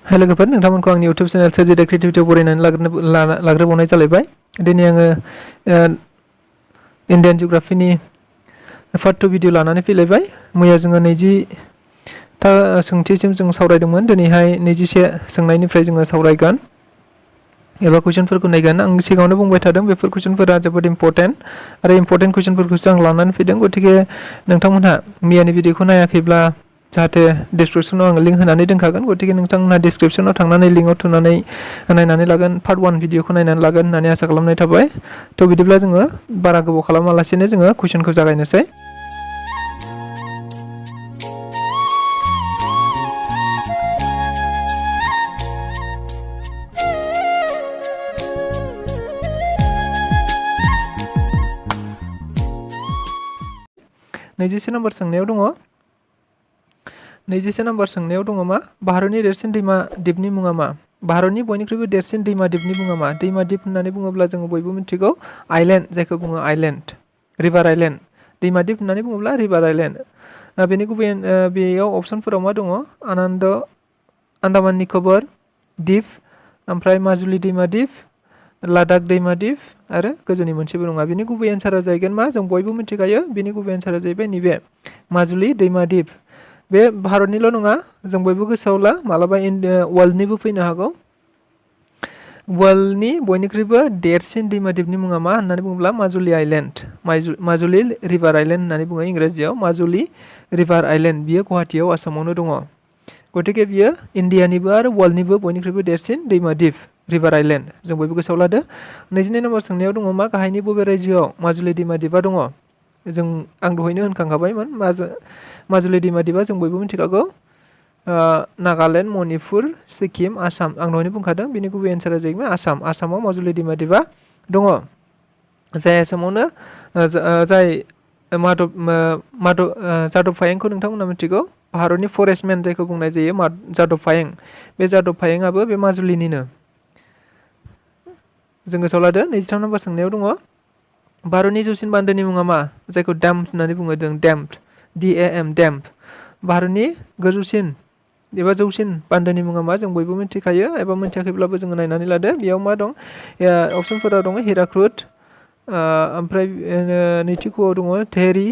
Hello लोगोफोर नोंथांमोनखौ आंनि YouTube channel सोरजि द क्रिएटिभिटियाव बरायनानै लाग्रोबावनाय जालायबाय। दिनै आङो इन्डियान जिअग्राफिनि पार्ट 2 भिडिअ लानानै फैलायबाय। मैया जोङो 20 सोंथिसिम जों सावरायदोंमोन। दिनैहाय 21 सोंनायनिफ्राय जोङो सावरायगोन एबा कुइसनफोरखौ नायगोन। आं सिगाङावनो बुंबाय थादों बेफोर कुइसनफोरा जोबोद इम्पर्टेन्ट आरो इम्पर्टेन्ट कुइसनफोरखौसो आं लानानै फैदों। गतिके नोंथांमोनहा मैयानि भिडिअखौ नायाखैब्ला जाहाथे डिसक्रिप्शनाव आं लिंक होनानै दोनखागोन। गतिके नोंथांमोनहा डिसक्रिप्शनाव थांनानै लिंकआव थुनानै नायनानै लागोन, पार्ट 1 भिडिअखौ नायनानै लागोन होननानै आसा खालामनाय थाबाय। थ' बिदिब्ला जोङो बारा गोबाव खालामालासेनो जोङो कुइसनखौ जागायनोसै। नैजिसे नम्बर सोंनायाव दङ मा? भारतनि देरसिन दैमा दिपनि मुङा मा? भारतनि बयनिख्रुइबो देरसिन दैमा दिपनि मुङा मा? दैमा दिप होननानै बुङोब्ला जोङो बयबो मिथिगौ आइलेन्ड, जायखौ बुङो आइलेन्ड, रिभार आइलेन्ड। दैमा दिप होननानै बुङोब्ला रिभार आइलेन्ड। बेनि गुबै बेयाव अप्सनफोराव मा दङ? आन्दामान निकबार दिप, ओमफ्राय माजुलि दैमा दिप, लादाख दैमा दिप आरो गोजौनि मोनसेबो नङा। बेनि गुबै एन्सारा जाहैगोन मा? जों बयबो मिथिखायो बेनि गुबै एन्सारा जाहैबाय नैबे माजुलि दैमा दिप। बे भारतनिल' नङा, जों बयबो गोसोआव ला, मालाबा वर्ल्डनिबो फैनो हागौ। वर्ल्डनि बयनिख्रुइबो देरसिन दैमा दिपनि मुङा मा होननानै बुङोब्ला Majuli island, Majuli river island होननानै बुङो इंराजियाव। माजुलि रिभार आइलेन्ड बियो गुवाहाटीयाव आसामावनो दङ। गतिके बियो इन्डियानिबो आरो वर्ल्डनिबो बयनिख्रुइबो देरसिन दैमा दिप, रिभार आइलेन्ड। जों बयबो गोसोआव लादो। 22 नम्बर सोंनायाव दङ मा? गाहायनि बबे रायजोआव माजुलि दैमा दिपआ दङ? आं दहायनो होनखांखाबायमोन। माजुलि दैमा दिपआ जों बयबो मिथिखागौ नागालेण्ड, मणिपुर, सिक्किम, आसाम। आं दहायनो बुंखादों बेनि गुबै एन्सारा जाहैबाय आसाम। आसामाव माजुलि दैमा दिपआ दङ। जाय आसामावनो जादब फायेंखौ नोंथांमोना मिथिगौ। भारतनि फरेस्टमेन जायखौ बुंनाय जायो जादब फायें। बे जादब फायेंआबो बे माजुलिनिनो। जों गोसोआव लादो। 23 नम्बर सोंनायाव दङ भारतनि जौसिन बान्दोनि मुङा मा? जायखौ डेम होननानै बुङो जों, डेम्प, DAM, डेम्प। भारतनि गोजौसिन एबा जौसिन बान्दोनि मुङा मा? जों बयबो मिथिखायो एबा मिथियाखैब्लाबो जोङो नायनानै लादो। बेयाव मा दं? अप्सनफोराव दङ हिराकुद, ओमफ्राय नैथि खुआव दङ धेरि,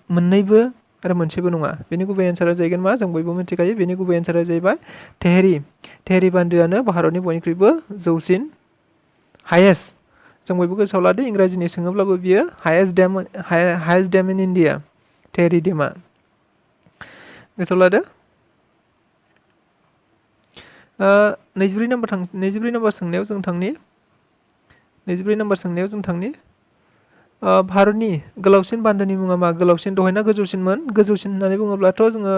मोननैबो आरो मोनसेबो नङा। बेनि गुबै एन्सारा जाहैगोन मा? जों बयबो मिथिखायो बेनि गुबै एन्सारा जाहैबाय धेरि। धेरि बान्दोआनो भारतनि बयनिख्रुइबो जौसिन, हायेस्ट। जों बयबो गोसोआव लादो, इंराजिनि सोङोब्लाबो बियो हायेस्ट डेम इन इन्डिया, धेरि डेमआ। गोसोआव लादो। 24 नम्बर सोंनायाव जों थांनि। भारतनि गोलावसिन बान्दोनि मुङा मा? गोलावसिन दहायना गोजौसिनमोन। गोजौसिन होननानै बुङोब्लाथ' जोङो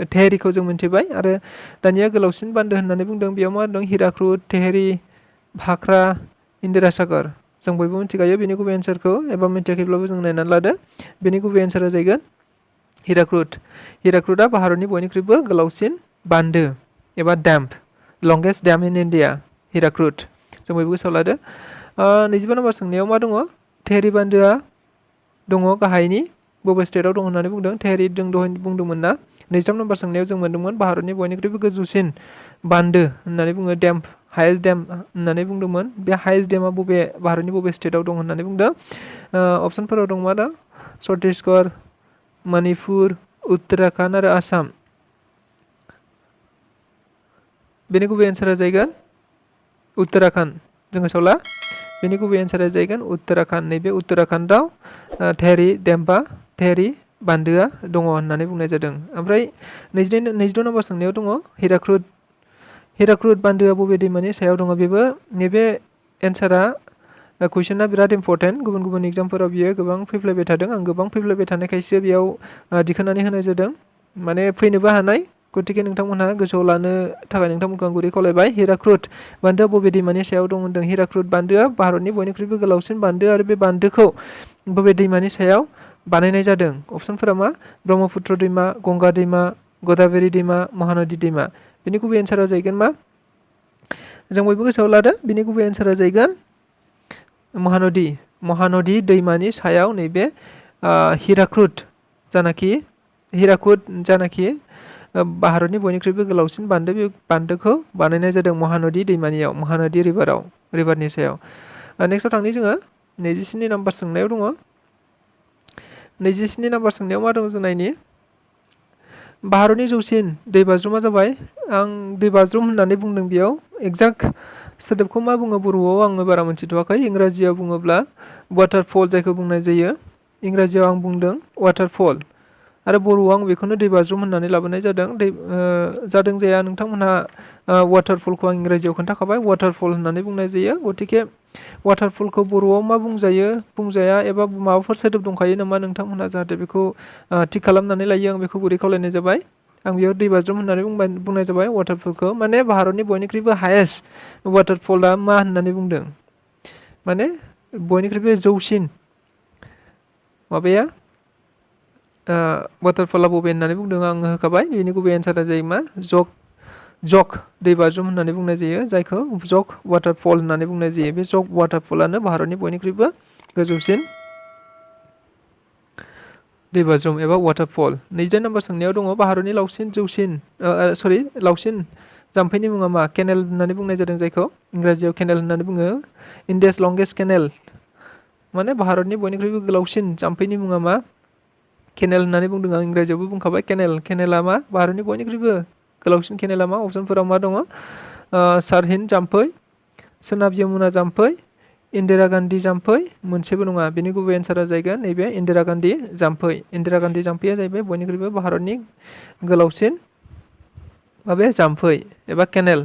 धेरिखौ जों मिथिबाय आरो दानिया गोलावसिन बान्दो होननानै बुंदों। बेयाव मा दं? हिराकुद, धेरि, भाखरा, इन्दिरा सागर। जों बयबो मिथिखायो बेनि गुबै एन्सारखौ, एबा मिथियाखैब्लाबो जों नायनानै लादो। बेनि गुबै एन्सारा जाहैगोन हिराकुद। हिराकुदआ भारतनि बयनिख्रुइबो गोलावसिन बान्दो एबा डेम्प, longest dam in India, Hirakud. जों बयबो गोसोआव लादो। 25 नम्बर सोंनायाव मा दङ? धेरि बान्दोआ दङ गाहायनि बबे स्टेटआव दं होननानै बुंदों? धेरि जों दहाय बुंदोंमोन ना। 23 नम्बर सोंनायाव जों मोनदोंमोन भारतनि बयनिख्रुइबो गोजौसिन बान्दो होननानै बुङो डेम्प, हायेस्ट डेम होननानै बुंदोंमोन। बे हायेस्ट डेमआ भारतनि बबे स्टेटआव दं होननानै बुंदों? अप्सनफोराव दं मा दा? छत्तीसगढ़, मणिपुर, उत्तराखन्ड आरो आसाम। बेनि गुबै एन्सारा जाहैगोन उत्तराखन्ड। जों गोसोआव ला, बेनि गुबै एन्सारा जाहैगोन उत्तराखन्ड। नैबे उत्तराखन्डआव धेरि बान्दोआ दङ होननानै बुंनाय जादों। ओमफ्राय 22 नम्बर सोंनायाव दङ हिराकुद बान्दोआ बबे दैमानि सायाव दङ? नैबे एन्सारा कुइसना बिराद इम्पर्टेन्ट। गुबुन गुबुन एग्जामफोराव बियो गोबां फैफ्लेबाय थादों। आं गोबां फैफ्लेबाय थानायखायसो बेयाव दिखांनानै होनाय जादों, माने फैनोबो हानाय। गतिके नोंथांमोनहा गोसोआव लानो थाखाय नोंथांमोनखौ आं गुरै खावलायबाय। हिराकुद बान्दोआ बबे दैमानि सायाव दं होनदों? हिराकुद बान्दोआ भारतनि बयनिख्रुइबो गोलावसिन बान्दो आरो बे बान्दोखौ बबे दैमानि सायाव बानायनाय जादों? अप्सनफोरा मा? ब्रह्मपुत्र दैमा, गंगा दैमा, गदाबरि दैमा, महानदी दैमा। बेनि गुबै एन्सारा जाहैगोन मा? जों बयबो गोसोआव लादो। बेनि गुबै एन्सारा जाहैगोन महानदी दैमानि सायाव नैबे हिराकुद जानाखि भारतनि बयनिख्रुइबो गोलावसिन बान्दो, बे बान्दोखौ बानायनाय जादों महानदी दैमानियाव, महानदी रिभारनि सायाव। नेक्स्टआव थांनि जोङो 27 नाम्बार सोंनायाव दङ। 27 नाम्बार सोंनायाव मा दङ जों नायनि। भारतनि जौसिन दैबाज्रुमा जाबाय, आं दैबाज्रुम होननानै बुंदों, बेयाव एक्जाक्ट सोदोबखौ मा बुङो बर'आव आङो बारा मोनथिथ'वाखै। इंराजियाव बुङोब्ला वाटारफल जायखौ बुंनाय जायो, इंराजियाव आं बुंदों वाटारफल, आरो बर'आव आं बेखौनो दैबाज्रुम होननानै लाबोनाय जादों। जादों जाया नोंथांमोनहा वाटारफलखौ आं इंराजियाव खोन्थाखाबाय, वाटारफल होननानै बुंनाय जायो। गतिके वाटारफलखौ बर'आव मा बुंजायो बुंजाया एबा माबाफोर सोदोब दंखायो नामा नोंथांमोनहा जाहाथे बेखौ थिक खालामनानै लायो, आं बेखौ गुरै खावलायनाय जाबाय। आं बेयाव दैबाज्रुम होननानै बुंनाय जाबाय वाटारफलखौ। माने भारतनि बयनिख्रुइबो हायेस्ट वाटारफलआ मा होननानै बुंदों, माने बयनिख्रुइबो जौसिन माबाया वाटारफलआ बबे होननानै बुंदों आङो होखाबाय। बेनि गुबै एन्सारा जायो मा, जग दैबाज्रुम होननानै बुंनाय जायो, जायखौ जग वाटारफल होननानै बुंनाय जायो। बे जग वाटारफलानो भारतनि बयनिख्रुइबो गोजौसिन दैबाज्रुम एबा वाटारफल। 28 नाम्बार सोंनायाव दङ भारतनि लावसिन जाम्फैनि मुङा मा? केनेल होननानै बुंनाय जादों, जायखौ इंराजियाव केनेल होननानै बुङो। इन्डियास लंगेस्ट केनेल, माने भारतनि बयनिख्रुइबो गोलावसिन जाम्फैनि मुङा मा? केनेल होननानै बुंदों, आं इंराजियावबो बुंखाबाय केनेला मा? भारतनि बयनिख्रुइबो गोलावसिन केनेला मा? अप्सनफोराव मा दङ? सारहिन्द जाम्फै, सोनाब यमुना जाम्फै, इन्दिरा गान्धी जाम्फै, मोनसेबो नङा। बेनि गुबै एन्सारा जायगोन नैबे इन्दिरा गान्धी जाम्फै। इन्दिरा गान्धी जाम्फैया जाहैबाय बयनिख्रुइबो भारतनि गोलावसिन माबे जाम्फै एबा केनेल,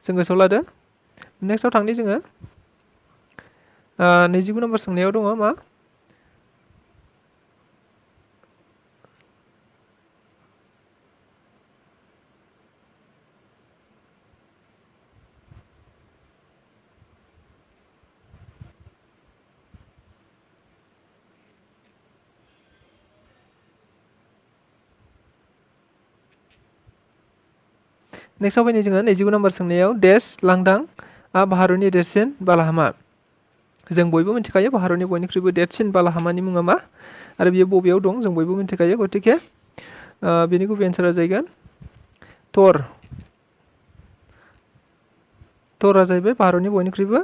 जों गोसोआव लादो। नेक्स्टआव थांनि जोङो 29 नाम्बार सोंनायाव दङ मा? नेक्स्टआव फैनि जोङो 29 नाम्बार सोंनायाव देश लांदां भारतनि देरसिन बालाहामा। जों बयबो मिथिखायो भारतनि बयनिख्रुइबो देरसिन बालाहामानि मुङा मा आरो बेयो बबेयाव दं जों बयबो मिथिखायो। गतिके बेनि गुबै एन्सारा जागोन थरआ जाहैबाय भारतनि बयनिख्रुइबो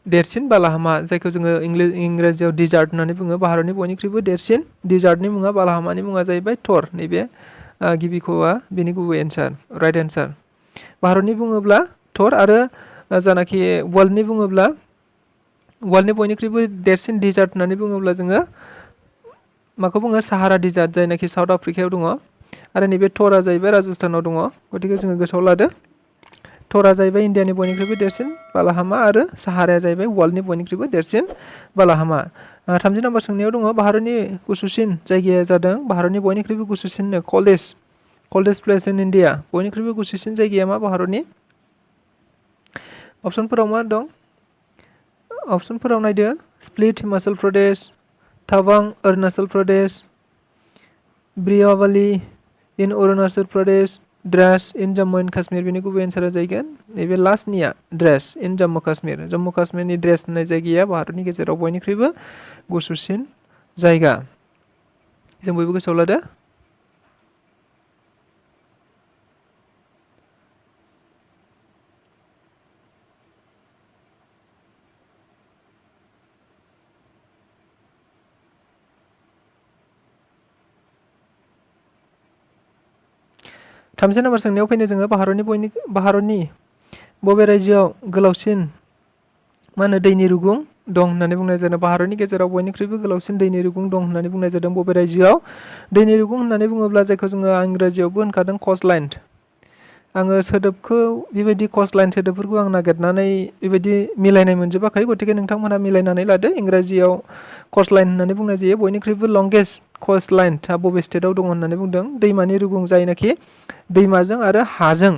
देरसिन बालाहामा, जायखौ जोङो इंराजियाव डिजार्ट होननानै बुङो। भारतनि बयनिख्रुइबो देरसिन डिजार्टनि मुङा, बालाहामानि मुङा जाहैबाय थर। नैबे गिबि ख'आ बेनि गुबै एन्सार, राइट एन्सार। भारतनि बुङोब्ला थर, आरो जानाखि वर्ल्डनि बुङोब्ला वर्ल्डनि बयनिख्रुइबो देरसिन डिजार्ट होननानै बुङोब्ला जोङो माखौ बुङो? साहारा डिजार्ट, जायनाखि साउथ आफ्रिकायाव दङ। आरो नैबे थरआ जाहैबाय राजस्थानाव दङ। गतिके जोङो गोसोआव लादो, थरआ जाहैबाय इन्डियानि बयनिख्रुइबो देरसिन बालाहामा, आरो साहाराया जाहैबाय वर्ल्डनि बयनिख्रुइबो देरसिन बालाहामा। 30 नाम्बार सोंनायाव दङ भारतनि गुसुसिन जायगाया जादों, भारतनि बयनिख्रुइबो गुसुसिननो कल्डेस्ट प्लेस इन इन्डिया, बयनिख्रुइबो गुसुसिन जायगाया मा भारतनि? अप्सनफोराव मा दं? अप्सनफोराव नायदो, स्प्लिट हिमाचल प्रदेश, टावां अरुणाचल प्रदेश, ब्रियावाली in Arunachal Pradesh, Dras in Jammu and Kashmir. बेनि गुबै एन्सारा जागोन नैबे लास्टनिया, द्रास इन जम्मु काश्मीर। जम्मु काश्मीरनि द्रेस होननाय जायगाया भारतनि गेजेराव बयनिख्रुइबो गुसुसिन जायगा। जों बयबो गोसोआव लादो। थामजि नाम्बार सोंनायाव फैनो जोङो भारतनि बबे रायजोआव गोलावसिन मा होनो दैनि रुगुं दं होननानै बुंनाय जादों? भारतनि गेजेराव बयनिख्रुइबो गोलावसिन दैनि रुगुं दं होननानै बुंनाय जादों बबे रायजोआव? दैनि रुगुं होननानै बुङोब्ला जायखौ जोङो इंराजियावबो होनखादों कस्ट लाइन। आङो सोदोबखौ बेबायदि कस्ट लाइन सोदोबफोरखौ आं नागिरनानै बेबायदि मिलायनाय मोनजोबाखै। गतिके नोंथांमोनहा मिलायनानै लादो। इंराजियाव कस्ट लाइन होननानै बुंनाय जायो। बयनिख्रुइबो लंगेस्ट कस्ट लाइन बबे स्टेटआव दङ होननानै बुंदों? दैमानि रुगुं, जायनाखि दैमाजों आरो हाजों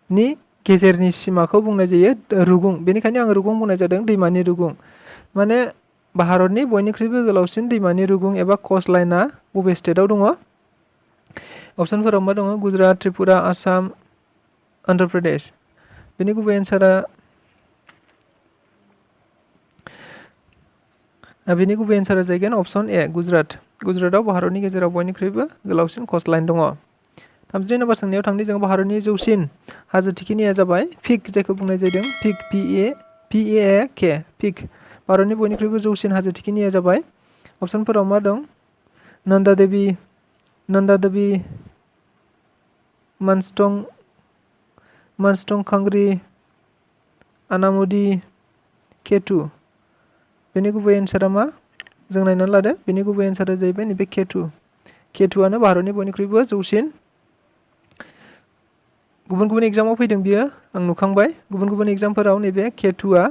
नि गेजेरनि सिमाखौ बुंनाय जायो रुगुं। बेनिखायनो आं रुगुं बुंनाय जादों, दैमानि रुगुं। माने भारतनि बयनिख्रुइबो गोलावसिन दैमानि रुगुं एबा कस्ट लाइनआ बबे स्टेटआव दङ? अप्सनफोराव मा दङ? गुजरात, त्रिपुरा, आसाम, अन्ध्र प्रदेश। बेनि गुबै एन्सारा बेनि गुबै एन्सारा जाहैगोन अप्शन ए गुजरात। गुजरातआव भारतनि गेजेराव बयनिख्रुइबो गोलावसिन कस्ट लाइन दङ। 32 नम्बर सोंनायाव थांनि जों भारतनि जौसिन हाजो थिखिनिया जाबाय पिक, जायखौ बुंनाय जादों पिक PEAK पिक। भारतनि बयनिख्रुइबो जौसिन हाजो थिखिनिया जाबाय अप्शनफोराव मा दं? नन्दा देवी, मानस्टं खांग्रि, आनामुदी, K2। बेनि गुबै एन्सारा मा? जों नायनानै लादो। बेनि गुबै एन्सारा जाहैबाय नैबे K2आनो भारतनि बयनिख्रुइबो जौसिन। गुबुन गुबुन एग्जामाव फैदों बियो, आं नुखांबाय। गुबुन गुबुन एग्जामफोराव नैबे K2आ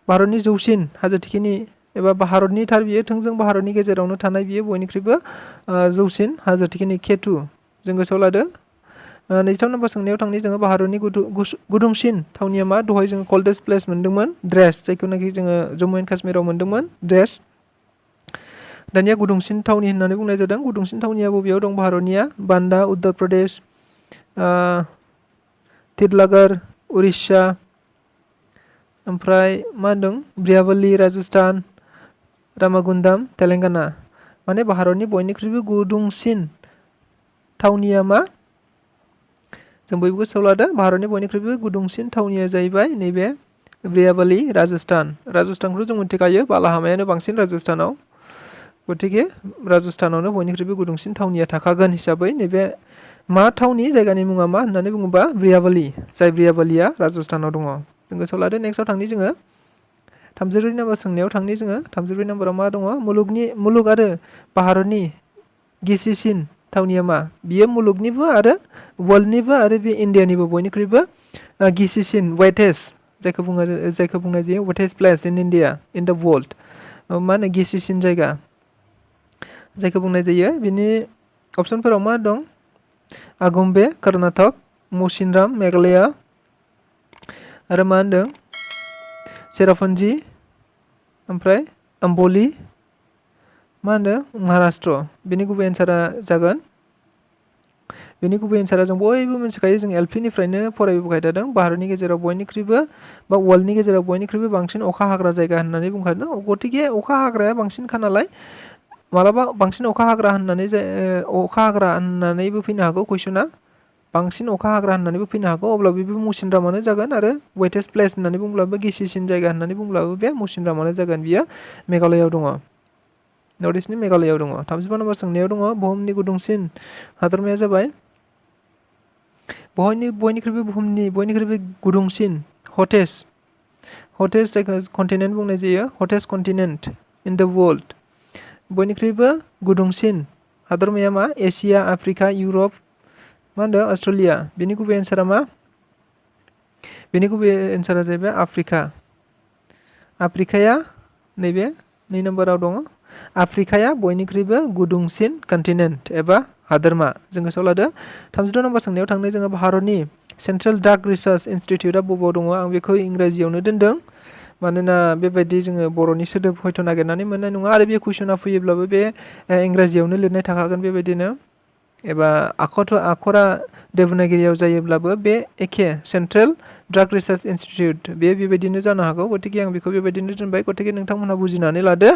भारतनि जौसिन हाजो थिखिनि एबा भारतनि थार बियो थोंजों भारतनि गेजेरावनो थानाय बियो बयनिख्रुइबो जौसिन हाजो थिखिनि K2 जों गोसोआव लादो। 23 नम्बर सोंनायाव थांनि जोङो भारतनि गुदुंसिन थावनिया मा? दहाय जोङो कल्डेस्ट प्लेस मोन्दोंमोन ड्रेस, जायखौनाखि जोङो जम्मु एन्ड काश्मीराव मोन्दोंमोन ड्रेस। दानिया गुदुंसिन थावनि होननानै बुंनाय जादों। गुदुंसिन थावनिया बबेयाव दं भारतनिया? बान्दा उत्तर प्रदेश, तितलागढ़ उरिष्या, ओमफ्राय मा होनदों? ब्रियावली राजस्थान, रामागुन्डाम तेलेंगाना। माने भारतनि बयनिख्रुइबो गुदुंसिन थावनिया मा? जों बयबो गोसोआव लादो। भारतनि बयनिख्रुइबो गुदुंसिन थावनिया जाहैबाय नैबे ब्रियावली राजस्थान। राजस्थानखौ जों मिथिखायो, बालाहामायानो बांसिन राजस्थानाव। गतिके राजस्थानावनो बयनिख्रुइबो गुदुंसिन थावनिया थाखागोन हिसाबै नैबे मा थावनि जायगानि मुङा मा होननानै बुङोबा ब्रियावली, जाय ब्रियावलीया राजस्थानाव दङ। जों गोसोआव लादो। नेक्स्टआव थांनि जोङो 34 नम्बर सोंनायाव थांनि जोङो। 34 नम्बराव मा दङ? मुलुग आरो भारतनि गिसिसिन थावनिया मा? बियो मुलुगनिबो आरो वर्ल्डनिबो आरो बे इण्डियानिबो बयनिख्रुइबो गिसिसिन वेटेस्ट, जायखौ बुंनाय जायो wettest place in India in the world. मा होनो? गिसिसिन जायगा जायखौ बुंनाय जायो। बिनि अप्शनफोराव मा दं? आगुम्बे कर्नाटक, मौसिनराम मेघालया, आरो मा होनदों? चेरापुन्जी, ओमफ्राय अम्बोली मा होनदों? महाराष्ट्र। बेनि गुबै एन्सारा जागोन। बेनि गुबै एन्सारा जों बयबो मिथिखायो, जों LP निफ्रायनो फरायबोबाय थादों। भारतनि गेजेराव बयनिख्रुइबो बा वर्ल्डनि गेजेराव बयनिख्रुइबो बांसिन अखा हाग्रा जायगा होननानै बुंखादों। गतिके अखा हाग्राया बांसिनखा नालाय मालाबा बांसिन अखा हाग्रा होननानैबो फैनो हागौ कुइसना। बांसिन अखा हाग्रा होननानैबो फैनो हागौ, अब्ला बेबो मौसिनरामानो जागोन। आरो वेटेस्ट प्लेस होननानै बुंब्लाबो गिसिसिन जायगा होननानै बुंब्लाबो बे मौसिनरामानो जागोन। बियो मेघालयआव दङ, नर्थ इस्टनि मेघालयआव दङ। 35 नम्बर सोंनायाव दङ बुहुमनि गुदुंसिन हादरमाया जाबाय बुहुमनि बयनिख्रुइबो गुदुंसिन हटेस्ट जायखौ कन्टिनेन्ट बुंनाय जायो, hottest continent in the world. बयनिख्रुइबो गुदुंसिन हादरमाया मा? एसिया, आफ्रिका, इउरप, मा होनदों? अस्ट्रेलिया। बेनि गुबै एन्सारा मा? बेनि गुबै एन्सारा जाहैबाय आफ्रिका। आफ्रिकाया नैबे 2 नम्बराव दङ। आफ्रिकाया बयनिख्रुइबो गुदुंसिन कन्टिनेन्ट एबा हादोरमा। जों गोसोआव लादो। 36 नम्बर सोंनायाव थांनाय जोङो भारतनि सेन्ट्रेल ड्राग रिसार्च इनस्टिट्युटआ बबेयाव दङ? आं बेखौ इंराजियावनो दोनदों, मानोना बेबायदि जोङो बर'नि सोदोब हयथ' नागिरनानै मोननाय नङा। आरो बे कुइसना फैयोब्लाबो बे इंराजियावनो लिरनाय थाखागोन बेबायदिनो, एबा आखरा देबनागिरियाव जायोब्लाबो बे एखे सेन्ट्रेल ड्राग रिसार्च इनस्टिट्युट बेबायदिनो जानो हागौ। गतिके आं बेखौ बेबायदिनो दोनबाय। गतिके नोंथांमोनहा बुजिनानै लादो।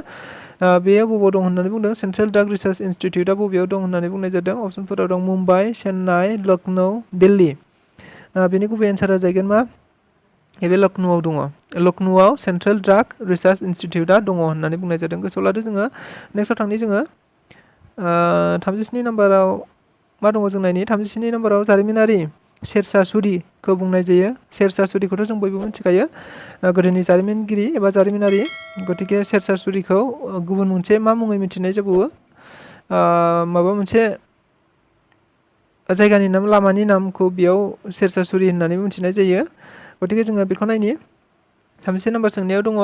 बेयो बबेयाव दं होननानै बुंदों? सेन्ट्रेल ड्राग रिसार्च इनस्टिट्युटआ बबेयाव दं होननानै बुंनाय जादों? अप्शनफोराव दं मुम्बाइ, चेन्नाइ, लखनौ, दिल्ली। बेनि गुबै एन्सारा जाहैगोन मा? बे लखनौआव दङ। लखनौआव सेन्ट्रेल ड्राग रिसार्च इनस्टिट्युटआ दङ होननानै बुंनाय जादों। गोसोआव लादो जोङो। नेक्स्टआव थांनि जोङो 37 नम्बराव मा दङ जों नायनि। 37 नम्बराव जारिमिनारि शेरशाह सुरिखौ बुंनाय जायो। शेरशाह सुरिखौथ' जों बयबो मिथिखायो, गोदोनि जारिमिनगिरि एबा जारिमिनारि। गतिके शेरशाह सुरिखौ गुबुन मोनसे मा मुङै मिथिनाय जाबावो? माबा मोनसे जायगानि नाम, लामानि नामखौ बेयाव शेरशाह सुरि होननानै मिथिनाय जायो। गतिके जोङो बेखौ नायनि। 37 नम्बर सोंनायाव दङ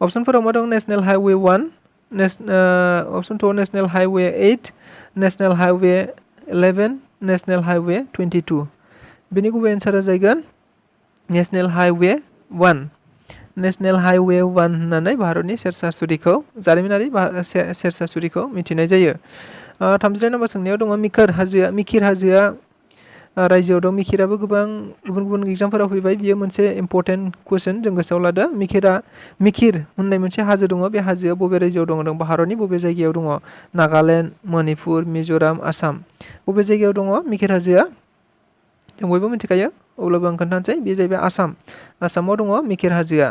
अप्शनफोराव मा दं? National highway 1, option 2 national highway 8, national highway 11, national highway 22। बेनि गुबै एन्सारा जाहैगोन नेसनेल हाइवे 1। नेसनेल हाइवे 1 होननानै भारतनि शेरशाह सुरिखौ, जारिमिनारि शेरशाह सुरिखौ मिथिनाय जायो। 39 नम्बर सोंनायाव दङ मिकिर हाजोआ रायजोआव दं मिखिराबो गोबां गुबुन गुबुन एग्जामफोराव फैबाय बियो मोनसे इम्परटेन्ट कुइसन जों गोसोआव लादो मिखिर होननाय मोनसे हाजो दङ बे हाजोआ बबे रायजोआव दङ भारतनि बबे जायगायाव दङ नागालेण्ड मणिपुर मिज'राम आसाम बबे जायगायाव दङ मिखिर हाजोआ जों बयबो मिथिखायो अब्लाबो आं खोन्थानोसै बे जाहैबाय आसामाव दङ मिखिर हाजोआ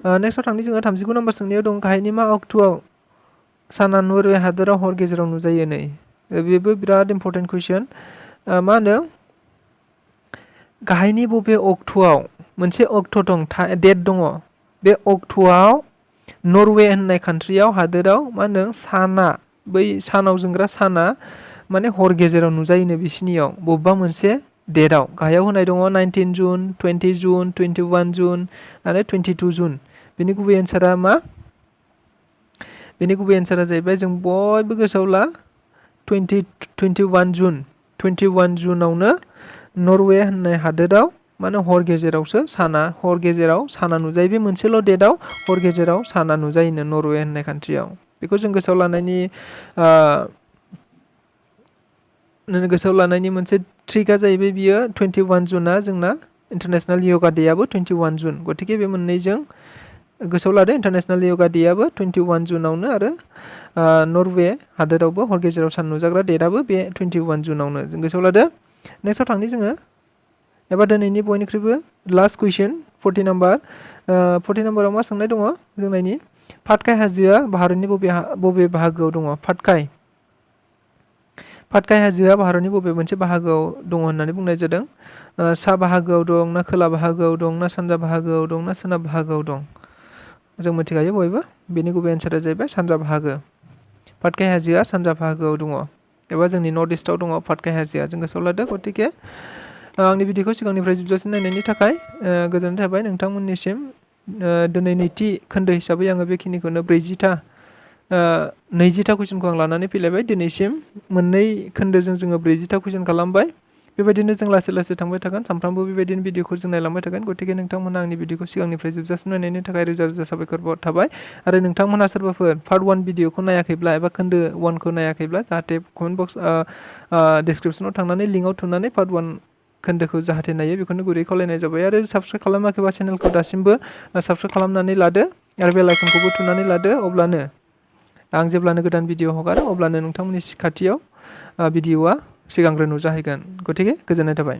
नेक्स्टआव थांनि जोङो 39 नम्बर सोंनायाव दं गाहायनि मा अक्ट'आव साना नरवे हादोराव हर गेजेराव नुजायो नै बेबो बिराद इम्परटेन्ट कुइसन मा होनो गाहायनि बबे अक्ट'आव मोनसे अक्ट' दं डेट दङ बे अक्ट'आव नरवे होननाय कान्ट्रियाव हादोराव मा होनो साना बै सानाव जोंग्रा साना माने हर गेजेराव नुजायोनो बिसिनियाव बबेबा मोनसे डेटआव गाहायाव होनाय दङ 19 जुन 20 जुन 21 जुन आरो 22 जुन बेनि गुबै एन्सारा मा बेनि गुबै एन्सारा जाहैबाय जों बयबो गोसोआव ला 21 जुनावनो नरवे होननाय हादोराव माने हर गेजेरावसो हर गेजेराव साना नुजायो बे मोनसेल' डेटआव हर गेजेराव साना नुजायोनो नरवे होननाय कान्ट्रियाव बेखौ जों गोसोआव लानायनि मोनसे ट्रिकआ जाहैबाय बियो 21 जुना जोंना इन्टारनेशनेल योगा डेआबो 21 जुन गतिके बे मोननैजों गोसोआव लादो इन्टारनेशनेल योगा डेआबो 21 जुनावनो आरो नरवे हादोरावबो हर गेजेराव सान नुजाग्रा डेटआबो बे 21 जुनावनो जों गोसोआव लादो नेक्स्टआव थांनि जोङो एबा दिनैनि बयनिख्रुइबो लास्ट कुइसन 40 नाम्बाराव मा सोंनाय दङ जोंनायनि पाटकाई हाजोआ भारतनि बबे बाहागोआव दङ पाटकाई हाजोआ भारतनि बबे मोनसे बाहागोआव दङ होननानै बुंनाय जादों सा बाहागोआव दं ना खोला बाहागोआव दं ना सानजा बाहागोआव दं ना सोनाब बाहागोआव दं जों मिथिखायो बयबो बेनि गुबै एन्सारा जाहैबाय सानजा बाहागो पाटकाई हाजोआ सानजा बाहागोआव दङ एबा जोंनि नर्थ इस्टआव दङ पाटकाई हाजोआ जों गोसोआव लादो गतिके आंनि भिडिअखौ सिगांनिफ्राय जोबजासिम नायनायनि थाखाय गोजोननाय थाबाय नोंथांमोननिसिम दिनै नैथि खोन्दो हिसाबै आङो बेखिनिखौनो 20टा कुइसनखौ आं लानानै फैलायबाय दिनैसिम मोननै खोन्दोजों जोङो 40टा कुइसन खालामबाय बेबायदिनो जों लासै लासै थांबाय थागोन सानफ्रामबो बेबायदिनो भिडिअखौ जों नायलांबाय थागोन गतिके नोंथांमोना आंनि भिडिअखौ सिगांनिफ्राय जोबजासिम नायनायनि थाखाय रोजा रोजा साबायखर थाबाय आरो नोंथांमोना सोरबाफोर पार्ट 1 भिडिअखौ नायाखैब्ला एबा खोन्दो 1खौ नायाखैब्ला जाहाथे कमेन्ट बक्स डिसक्रिपसनाव थांनानै लिंकआव थुनानै पार्ट 1 खोन्दोखौ जाहाथे नायो बेखौनो गुरै खावलायनाय जाबाय आरो साबस्क्राइब खालामाखैबा चेनेलखौ दासिमबो साबस्क्राइब खालामनानै लादो आरो बेल आइकनखौबो थुनानै लादो अब्लानो आं जेब्लानो गोदान भिडिअ हगारो अब्लानो नोंथांमोननि खाथियाव भिडिअआ सिगांग्रो नुजाहैगोन गतिके गोजोननाय थाबाय